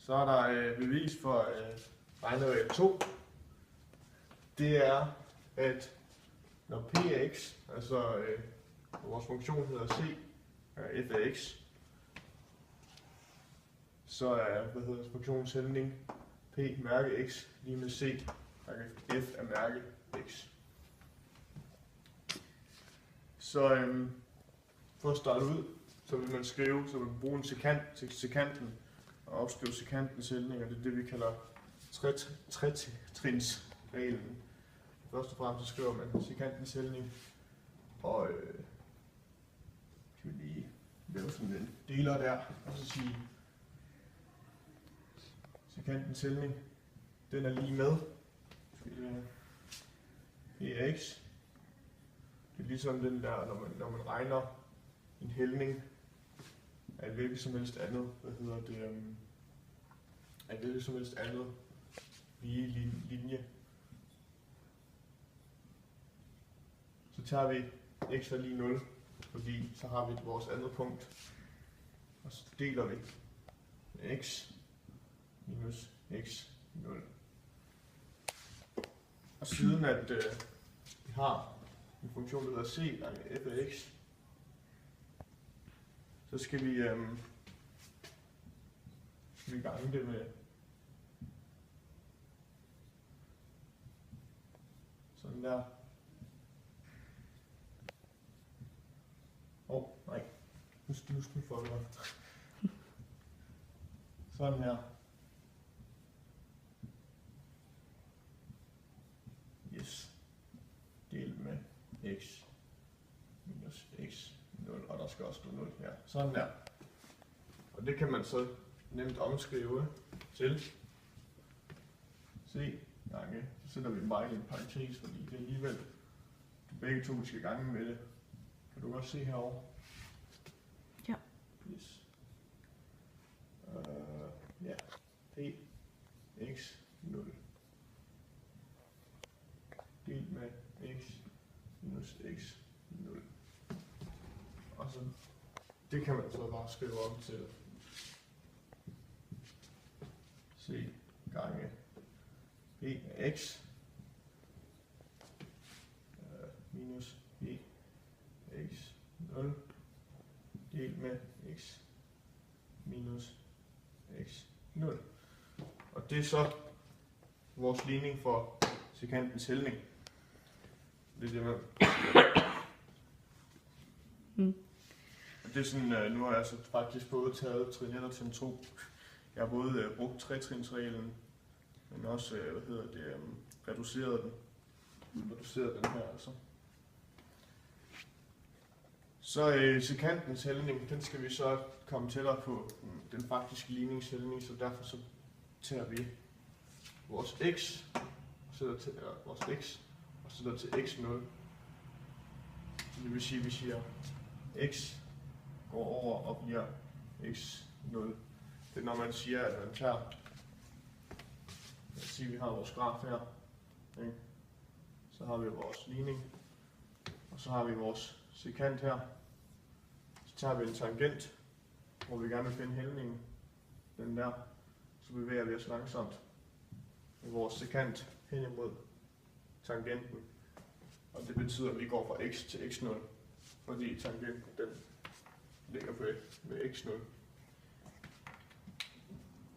Så er der bevis for regneregel 2. Det er, at når p af x, altså vores funktion hedder c er f af x, så er funktionens hældning p mærke x lige med c f af mærke x. Så for at starte ud, så vil man skrive, så vil man bruge en sekant til sekanten og opskrive sekantens hældning, og det er det, vi kalder tretrinsreglen. Først og fremmest så skriver man sekantens hældning, og skal vi lige lave sådan en deler der, og så sige sekantens hældning, den er lige med p af x. Det er ligesom den der, når man regner en hældning af et hvilket som helst andet, af et hvilket som helst andet lige linje. Så tager vi x er lige 0, fordi så har vi vores andet punkt, og så deler vi med x minus x 0. Og siden at vi har en funktion, der hedder c gange f af x, så skal vi gange det med sådan der. Nej. Nu får vi det. Sådan her. Yes. Delt med x minus x 0, og der skal også stå 0 her. Sådan der. Og det kan man så nemt omskrive til c gange. Så sætter vi bare i en parentes, fordi det er alligevel begge to, vi skal gange med det. Kan du godt se herovre? Ja. Yes. Ja. P x 0 delt med x minus x 0. Og så det kan man så bare skrive om til c gange p af x minus p x 0 delt med x minus x 0. Og det er så vores ligning for sekantens hældning. Det er det, man... Det er sådan, nu har jeg så faktisk både taget trin 1 og trin 2. Jeg har både brugt tretrinsreglen, men også, reduceret den her altså. Så sekantens hældning, den skal vi så komme tættere på den faktiske ligningshældning, så derfor så tager vi vores x, og sætter til vores x, og sætter til x0. Så det vil sige, at vi siger, x går over og bliver x0. Det er når man siger, at man tager, lad os sige, at vi har vores graf her, ikke? Så har vi vores ligning, og så har vi vores sekant her. Så tager vi en tangent, hvor vi gerne vil finde hældningen, den der. Så bevæger vi os langsomt med vores sekant hen imod tangenten. Og det betyder, at vi går fra x til x0, fordi tangenten den ligger ved x0.